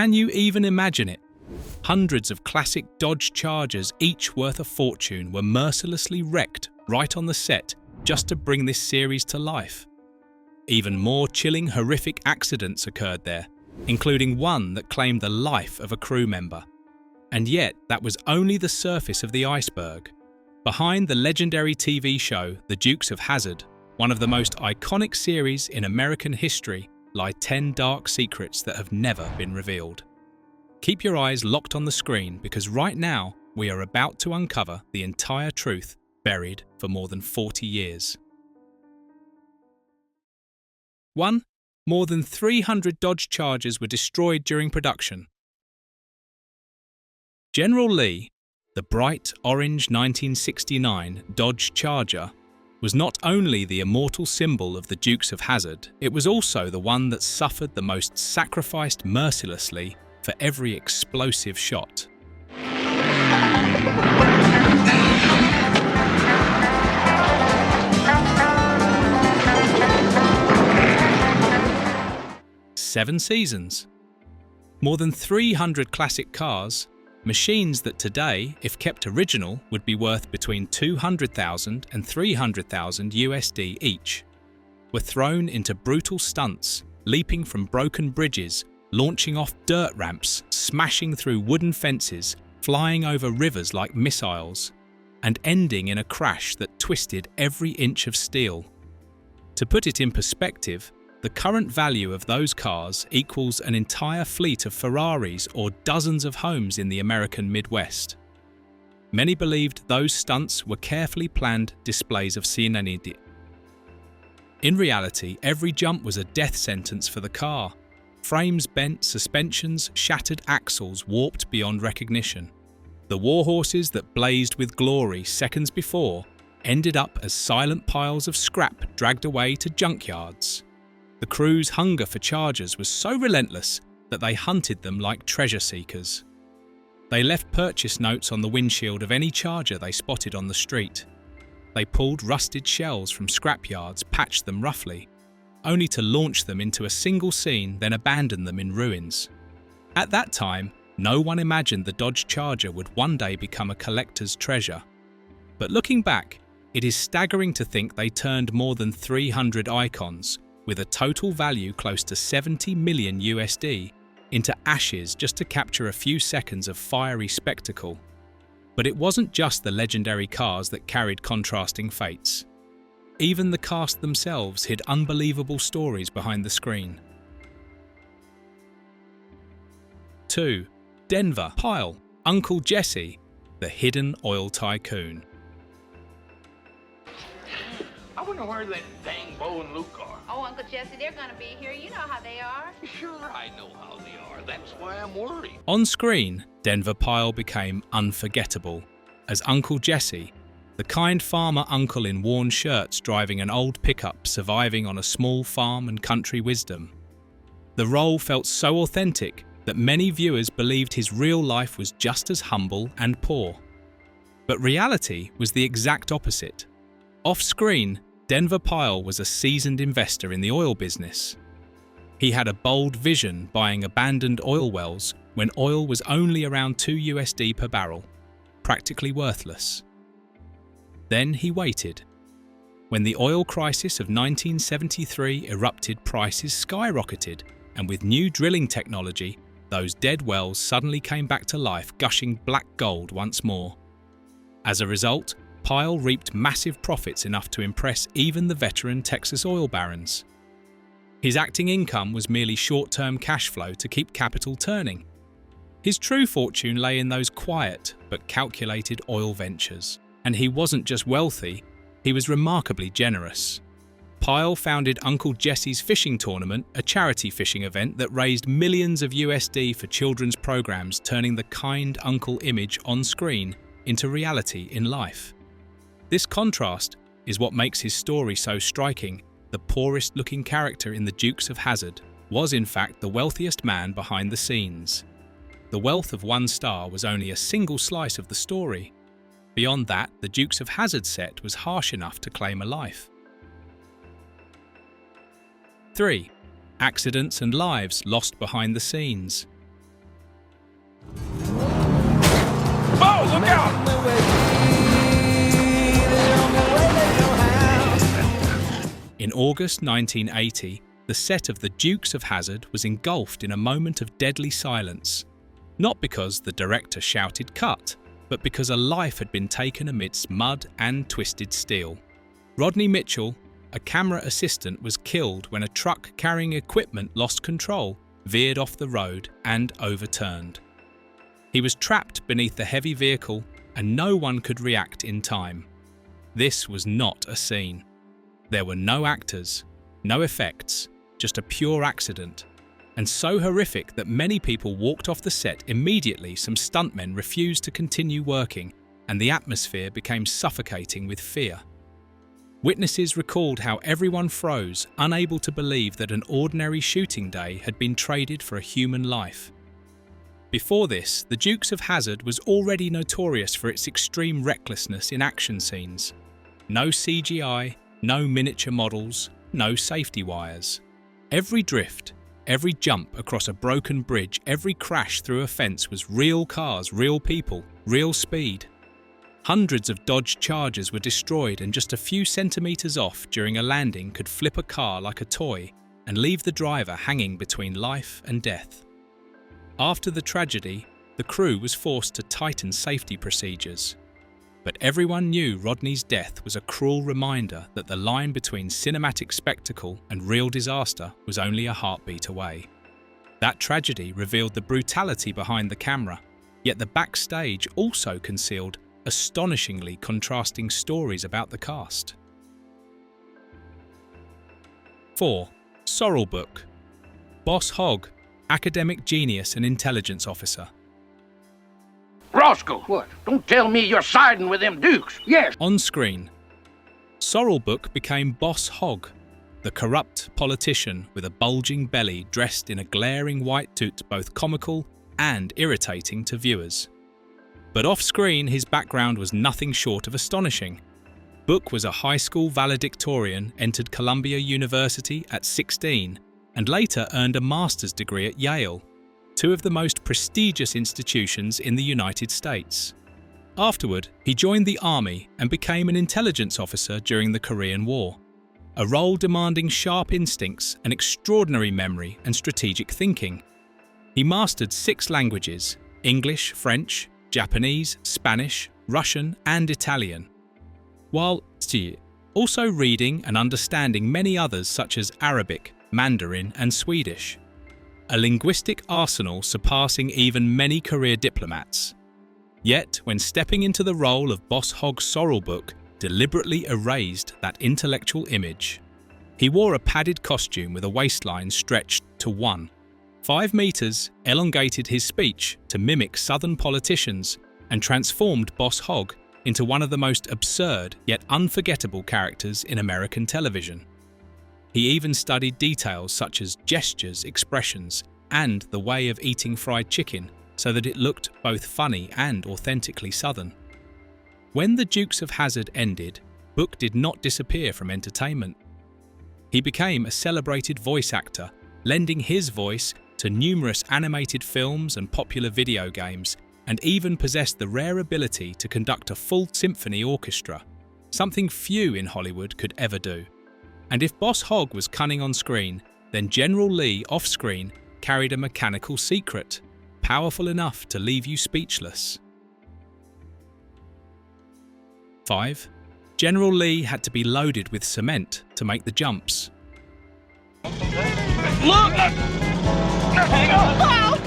Can you even imagine it? Hundreds of classic Dodge Chargers, each worth a fortune, were mercilessly wrecked right on the set just to bring this series to life. Even more chilling, horrific accidents occurred there, including one that claimed the life of a crew member. And yet, that was only the surface of the iceberg. Behind the legendary TV show, The Dukes of Hazzard, one of the most iconic series in American history, lie 10 dark secrets that have never been revealed. Keep your eyes locked on the screen, because right now we are about to uncover the entire truth buried for more than 40 years. 1. More than 300 Dodge Chargers were destroyed during production. General Lee, the bright orange 1969 Dodge Charger, was not only the immortal symbol of the Dukes of Hazzard, it was also the one that suffered the most, sacrificed mercilessly for every explosive shot. Seven seasons. More than 300 classic cars, machines that today, if kept original, would be worth between $200,000 and $300,000 USD each, were thrown into brutal stunts, leaping from broken bridges, launching off dirt ramps, smashing through wooden fences, flying over rivers like missiles, and ending in a crash that twisted every inch of steel. To put it in perspective, the current value of those cars equals an entire fleet of Ferraris or dozens of homes in the American Midwest. Many believed those stunts were carefully planned displays of senility. In reality, every jump was a death sentence for the car. Frames bent, suspensions shattered, axles warped beyond recognition. The warhorses that blazed with glory seconds before ended up as silent piles of scrap dragged away to junkyards. The crew's hunger for Chargers was so relentless that they hunted them like treasure seekers. They left purchase notes on the windshield of any Charger they spotted on the street. They pulled rusted shells from scrapyards, patched them roughly, only to launch them into a single scene, then abandon them in ruins. At that time, no one imagined the Dodge Charger would one day become a collector's treasure. But looking back, it is staggering to think they turned more than 300 icons, with a total value close to 70 million USD, into ashes just to capture a few seconds of fiery spectacle. But it wasn't just the legendary cars that carried contrasting fates. Even the cast themselves hid unbelievable stories behind the screen. 2. Denver Pyle, Uncle Jesse, the hidden oil tycoon. I wonder where that dang Bo and Luke are. Oh, Uncle Jesse, they're gonna be here. You know how they are. Sure, I know how they are. That's why I'm worried. On screen, Denver Pyle became unforgettable as Uncle Jesse, the kind farmer uncle in worn shirts driving an old pickup, surviving on a small farm and country wisdom. The role felt so authentic that many viewers believed his real life was just as humble and poor. But reality was the exact opposite. Off-screen, Denver Pyle was a seasoned investor in the oil business. He had a bold vision, buying abandoned oil wells when oil was only around $2 USD per barrel, practically worthless. Then he waited. When the oil crisis of 1973 erupted, prices skyrocketed, and with new drilling technology, those dead wells suddenly came back to life, gushing black gold once more. As a result, Pyle reaped massive profits, enough to impress even the veteran Texas oil barons. His acting income was merely short-term cash flow to keep capital turning. His true fortune lay in those quiet but calculated oil ventures. And he wasn't just wealthy, he was remarkably generous. Pyle founded Uncle Jesse's Fishing Tournament, a charity fishing event that raised millions of USD for children's programs, turning the kind uncle image on screen into reality in life. This contrast is what makes his story so striking. The poorest-looking character in the Dukes of Hazzard was in fact the wealthiest man behind the scenes. The wealth of one star was only a single slice of the story. Beyond that, the Dukes of Hazzard set was harsh enough to claim a life. 3. Accidents and lives lost behind the scenes. Look out! In August 1980, the set of the Dukes of Hazzard was engulfed in a moment of deadly silence. Not because the director shouted cut, but because a life had been taken amidst mud and twisted steel. Rodney Mitchell, a camera assistant, was killed when a truck carrying equipment lost control, veered off the road and overturned. He was trapped beneath the heavy vehicle and no one could react in time. This was not a scene. There were no actors, no effects, just a pure accident. And so horrific that many people walked off the set immediately. Some stuntmen refused to continue working and the atmosphere became suffocating with fear. Witnesses recalled how everyone froze, unable to believe that an ordinary shooting day had been traded for a human life. Before this, the Dukes of Hazzard was already notorious for its extreme recklessness in action scenes. No CGI, no miniature models, no safety wires. Every drift, every jump across a broken bridge, every crash through a fence was real cars, real people, real speed. Hundreds of Dodge Chargers were destroyed and just a few centimeters off during a landing could flip a car like a toy and leave the driver hanging between life and death. After the tragedy, the crew was forced to tighten safety procedures. But everyone knew Rodney's death was a cruel reminder that the line between cinematic spectacle and real disaster was only a heartbeat away. That tragedy revealed the brutality behind the camera, yet the backstage also concealed astonishingly contrasting stories about the cast. 4. Sorrel Book. Boss Hogg, academic genius and intelligence officer. Roscoe! What? Don't tell me you're siding with them Dukes. Yes. On screen, Sorrel Book became Boss Hogg, the corrupt politician with a bulging belly dressed in a glaring white suit, both comical and irritating to viewers. But off-screen, his background was nothing short of astonishing. Book was a high school valedictorian, entered Columbia University at 16, and later earned a master's degree at Yale, two of the most prestigious institutions in the United States. Afterward, he joined the Army and became an intelligence officer during the Korean War, a role demanding sharp instincts, an extraordinary memory and strategic thinking. He mastered 6 languages: English, French, Japanese, Spanish, Russian and Italian, while also reading and understanding many others such as Arabic, Mandarin and Swedish. A linguistic arsenal surpassing even many career diplomats. Yet, when stepping into the role of Boss Hogg's Sorrel Book, deliberately erased that intellectual image. He wore a padded costume with a waistline stretched to 5 meters, elongated his speech to mimic Southern politicians, and transformed Boss Hogg into one of the most absurd yet unforgettable characters in American television. He even studied details such as gestures, expressions, and the way of eating fried chicken so that it looked both funny and authentically Southern. When the Dukes of Hazzard ended, Book did not disappear from entertainment. He became a celebrated voice actor, lending his voice to numerous animated films and popular video games, and even possessed the rare ability to conduct a full symphony orchestra, something few in Hollywood could ever do. And if Boss Hogg was cunning on screen, then General Lee off-screen carried a mechanical secret, powerful enough to leave you speechless. 5. General Lee had to be loaded with cement to make the jumps. Look! Hang on!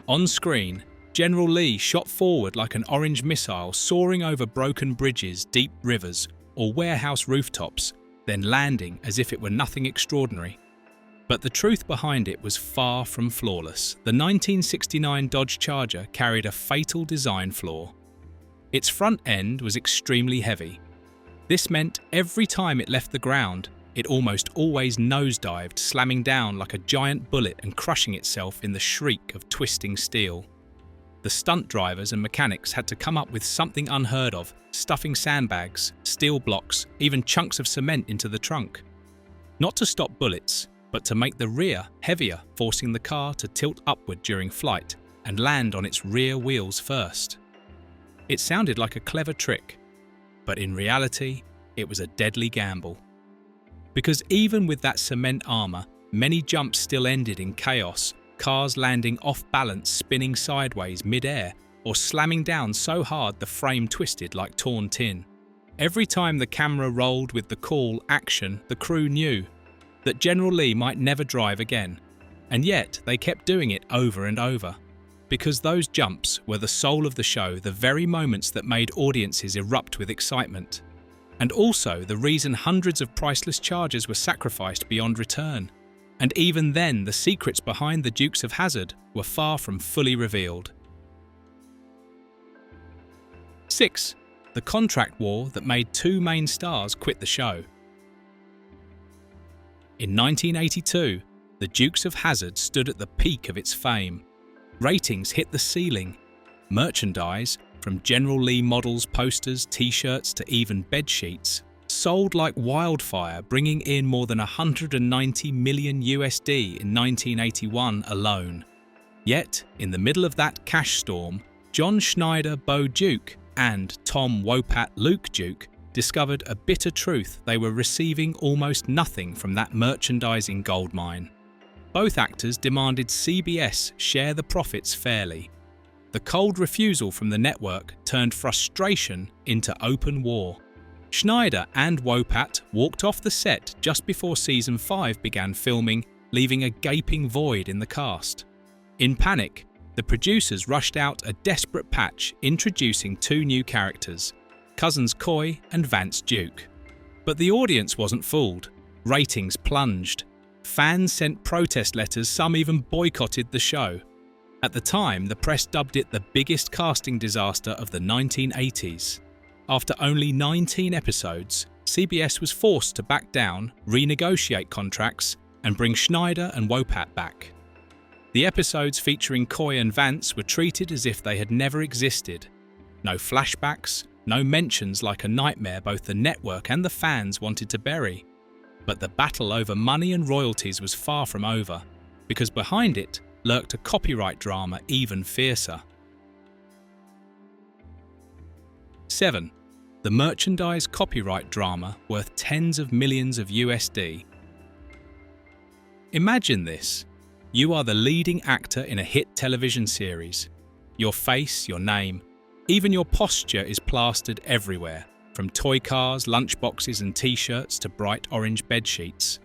On screen, General Lee shot forward like an orange missile soaring over broken bridges, deep rivers, or warehouse rooftops, then landing as if it were nothing extraordinary. But the truth behind it was far from flawless. The 1969 Dodge Charger carried a fatal design flaw. Its front end was extremely heavy. This meant every time it left the ground, it almost always nosedived, slamming down like a giant bullet and crushing itself in the shriek of twisting steel. The stunt drivers and mechanics had to come up with something unheard of, stuffing sandbags, steel blocks, even chunks of cement into the trunk. Not to stop bullets, but to make the rear heavier, forcing the car to tilt upward during flight and land on its rear wheels first. It sounded like a clever trick, but in reality, it was a deadly gamble. Because even with that cement armour, many jumps still ended in chaos, cars landing off balance, spinning sideways mid-air, or slamming down so hard the frame twisted like torn tin. Every time the camera rolled with the call "action," the crew knew that General Lee might never drive again, and yet they kept doing it over and over. Because those jumps were the soul of the show, the very moments that made audiences erupt with excitement. And also the reason hundreds of priceless charges were sacrificed beyond return. And even then, the secrets behind the Dukes of Hazzard were far from fully revealed. 6. The contract war that made two main stars quit the show. In 1982, the Dukes of Hazzard stood at the peak of its fame. Ratings hit the ceiling. Merchandise, from General Lee models, posters, t-shirts to even bedsheets, sold like wildfire, bringing in more than $190 million USD in 1981 alone. Yet, in the middle of that cash storm, John Schneider, Bo Duke, and Tom Wopat, Luke Duke discovered a bitter truth: they were receiving almost nothing from that merchandising goldmine. Both actors demanded CBS share the profits fairly. The cold refusal from the network turned frustration into open war. Schneider and Wopat walked off the set just before season 5 began filming, leaving a gaping void in the cast. In panic, the producers rushed out a desperate patch, introducing two new characters, cousins Coy and Vance Duke. But the audience wasn't fooled. Ratings plunged. Fans sent protest letters, some even boycotted the show. At the time, the press dubbed it the biggest casting disaster of the 1980s. After only 19 episodes, CBS was forced to back down, renegotiate contracts, and bring Schneider and Wopat back. The episodes featuring Coy and Vance were treated as if they had never existed. No flashbacks, no mentions like a nightmare both the network and the fans wanted to bury. But the battle over money and royalties was far from over, because behind it lurked a copyright drama even fiercer. 7. The merchandise copyright drama worth tens of millions of USD. Imagine this. You are the leading actor in a hit television series. Your face, your name, even your posture is plastered everywhere, from toy cars, lunchboxes and t-shirts to bright orange bedsheets.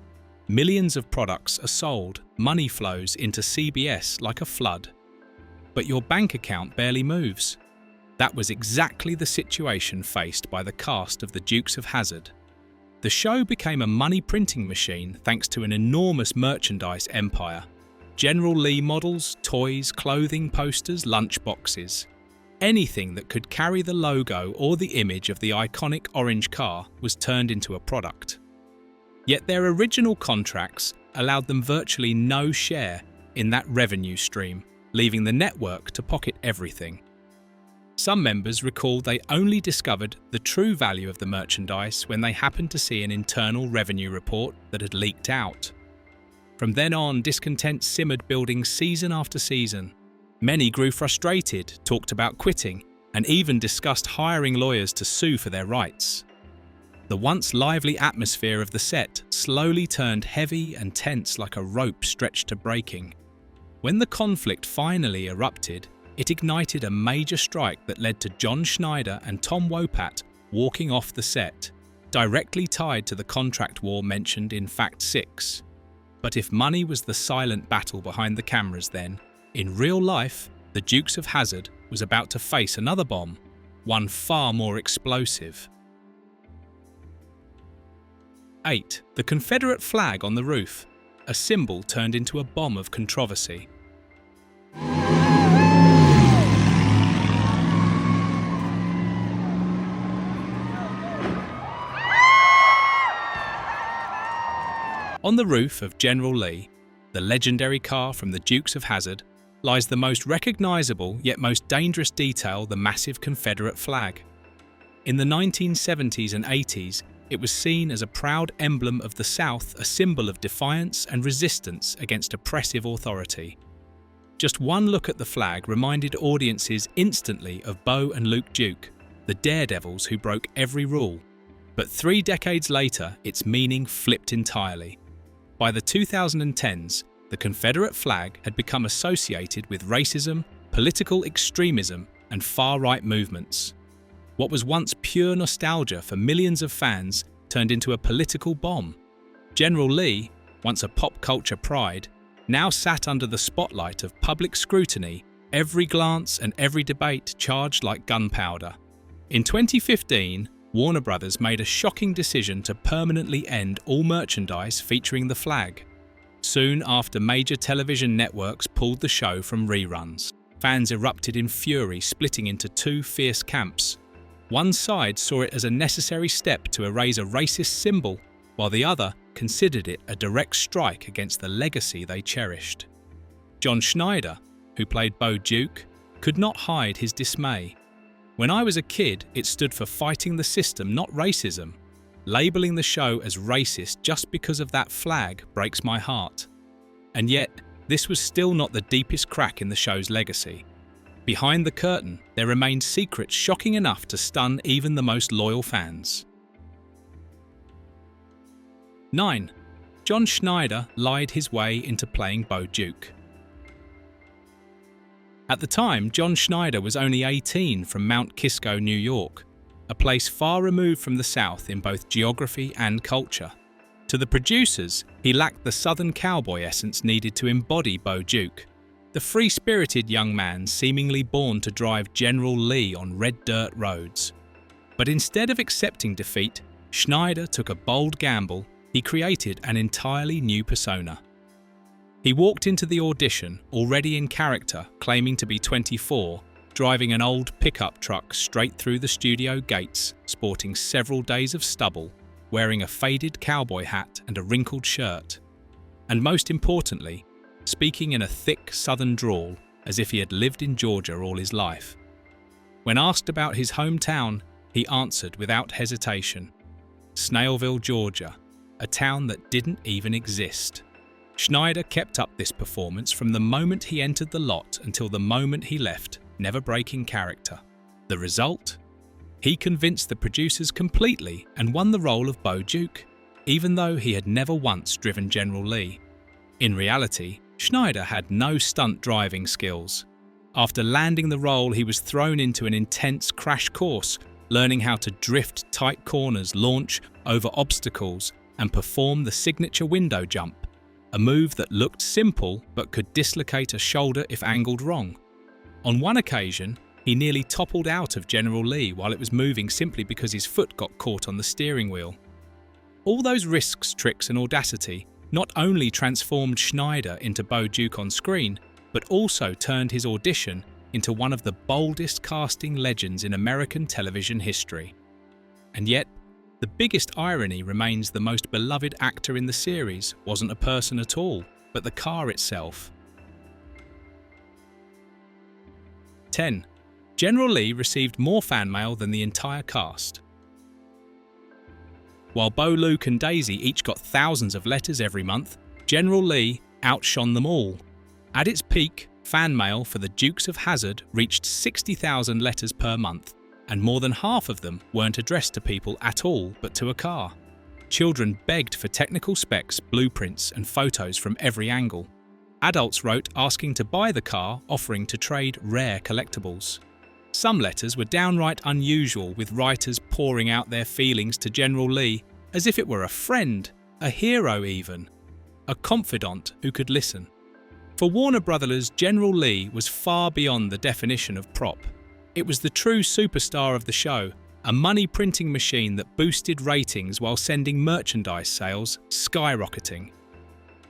Millions of products are sold, money flows into CBS like a flood. But your bank account barely moves. That was exactly the situation faced by the cast of the Dukes of Hazzard. The show became a money printing machine thanks to an enormous merchandise empire. General Lee models, toys, clothing, posters, lunchboxes. Anything that could carry the logo or the image of the iconic orange car was turned into a product. Yet their original contracts allowed them virtually no share in that revenue stream, leaving the network to pocket everything. Some members recalled they only discovered the true value of the merchandise when they happened to see an internal revenue report that had leaked out. From then on, discontent simmered, building season after season. Many grew frustrated, talked about quitting, and even discussed hiring lawyers to sue for their rights. The once lively atmosphere of the set slowly turned heavy and tense like a rope stretched to breaking. When the conflict finally erupted, it ignited a major strike that led to John Schneider and Tom Wopat walking off the set, directly tied to the contract war mentioned in Fact 6. But if money was the silent battle behind the cameras then, in real life, the Dukes of Hazzard was about to face another bomb, one far more explosive. 8. The Confederate flag on the roof, a symbol turned into a bomb of controversy. On the roof of General Lee, the legendary car from the Dukes of Hazzard, lies the most recognizable yet most dangerous detail, the massive Confederate flag. In the 1970s and 80s, it was seen as a proud emblem of the South, a symbol of defiance and resistance against oppressive authority. Just one look at the flag reminded audiences instantly of Bo and Luke Duke, the daredevils who broke every rule. But 3 decades later, its meaning flipped entirely. By the 2010s, the Confederate flag had become associated with racism, political extremism, and far-right movements. What was once pure nostalgia for millions of fans turned into a political bomb. General Lee, once a pop culture pride, now sat under the spotlight of public scrutiny, every glance and every debate charged like gunpowder. In 2015, Warner Brothers made a shocking decision to permanently end all merchandise featuring the flag. Soon after, major television networks pulled the show from reruns. Fans erupted in fury, splitting into 2 fierce camps. One side saw it as a necessary step to erase a racist symbol, while the other considered it a direct strike against the legacy they cherished. John Schneider, who played Bo Duke, could not hide his dismay. "When I was a kid, it stood for fighting the system, not racism. Labeling the show as racist just because of that flag breaks my heart." And yet, this was still not the deepest crack in the show's legacy. Behind the curtain, there remained secrets shocking enough to stun even the most loyal fans. 9. John Schneider lied his way into playing Bo Duke. At the time, John Schneider was only 18 from Mount Kisco, New York, a place far removed from the South in both geography and culture. To the producers, he lacked the Southern cowboy essence needed to embody Bo Duke, the free-spirited young man seemingly born to drive General Lee on red dirt roads. But instead of accepting defeat, Schneider took a bold gamble. He created an entirely new persona. He walked into the audition already in character, claiming to be 24, driving an old pickup truck straight through the studio gates, sporting several days of stubble, wearing a faded cowboy hat and a wrinkled shirt. And most importantly, speaking in a thick southern drawl as if he had lived in Georgia all his life. When asked about his hometown, he answered without hesitation, "Snailville, Georgia, a town that didn't even exist." Schneider kept up this performance from the moment he entered the lot until the moment he left, never breaking character. The result? He convinced the producers completely and won the role of Bo Duke, even though he had never once driven General Lee. In reality, Schneider had no stunt driving skills. After landing the role, he was thrown into an intense crash course, learning how to drift tight corners, launch over obstacles, and perform the signature window jump, a move that looked simple but could dislocate a shoulder if angled wrong. On one occasion, he nearly toppled out of General Lee while it was moving simply because his foot got caught on the steering wheel. All those risks, tricks, and audacity not only transformed Schneider into Bo Duke on screen, but also turned his audition into one of the boldest casting legends in American television history. And yet, the biggest irony remains the most beloved actor in the series wasn't a person at all, but the car itself. 10. General Lee received more fan mail than the entire cast. While Bo, Luke, and Daisy each got thousands of letters every month, General Lee outshone them all. At its peak, fan mail for the Dukes of Hazzard reached 60,000 letters per month, and more than half of them weren't addressed to people at all but to a car. Children begged for technical specs, blueprints, and photos from every angle. Adults wrote asking to buy the car, offering to trade rare collectibles. Some letters were downright unusual, with writers pouring out their feelings to General Lee as if it were a friend, a hero even, a confidant who could listen. For Warner Brothers, General Lee was far beyond the definition of prop. It was the true superstar of the show, a money-printing machine that boosted ratings while sending merchandise sales skyrocketing.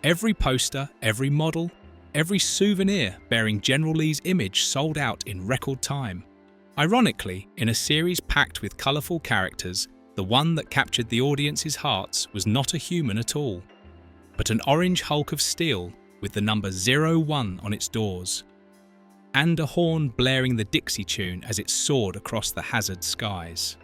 Every poster, every model, every souvenir bearing General Lee's image sold out in record time. Ironically, in a series packed with colourful characters, the one that captured the audience's hearts was not a human at all, but an orange hulk of steel with the number 01 on its doors, and a horn blaring the Dixie tune as it soared across the Hazzard skies.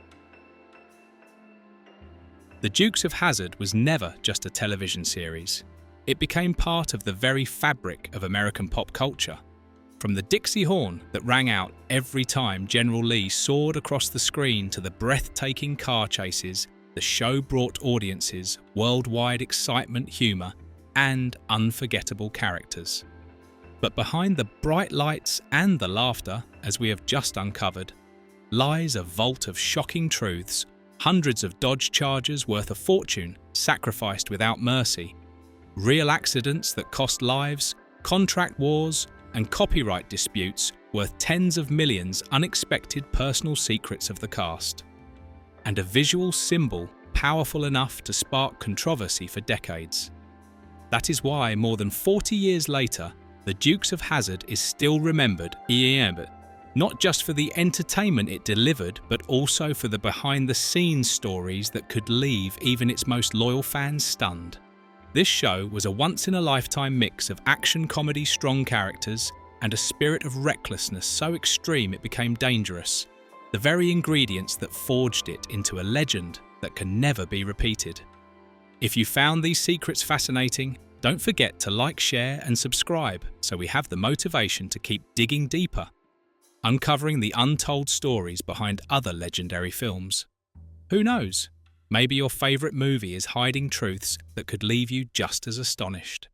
The Dukes of Hazzard was never just a television series. It became part of the very fabric of American pop culture. From the Dixie horn that rang out every time General Lee soared across the screen to the breathtaking car chases, the show brought audiences worldwide excitement, humour, and unforgettable characters. But behind the bright lights and the laughter, as we have just uncovered, lies a vault of shocking truths, hundreds of Dodge Chargers worth a fortune sacrificed without mercy, real accidents that cost lives, contract wars, and copyright disputes worth tens of millions, unexpected personal secrets of the cast, and a visual symbol powerful enough to spark controversy for decades. That is why, more than 40 years later, the Dukes of Hazzard is still remembered, not just for the entertainment it delivered, but also for the behind-the-scenes stories that could leave even its most loyal fans stunned. This show was a once-in-a-lifetime mix of action comedy, strong characters, and a spirit of recklessness so extreme it became dangerous, the very ingredients that forged it into a legend that can never be repeated. If you found these secrets fascinating, don't forget to like, share, and subscribe so we have the motivation to keep digging deeper, uncovering the untold stories behind other legendary films. Who knows? Maybe your favourite movie is hiding truths that could leave you just as astonished.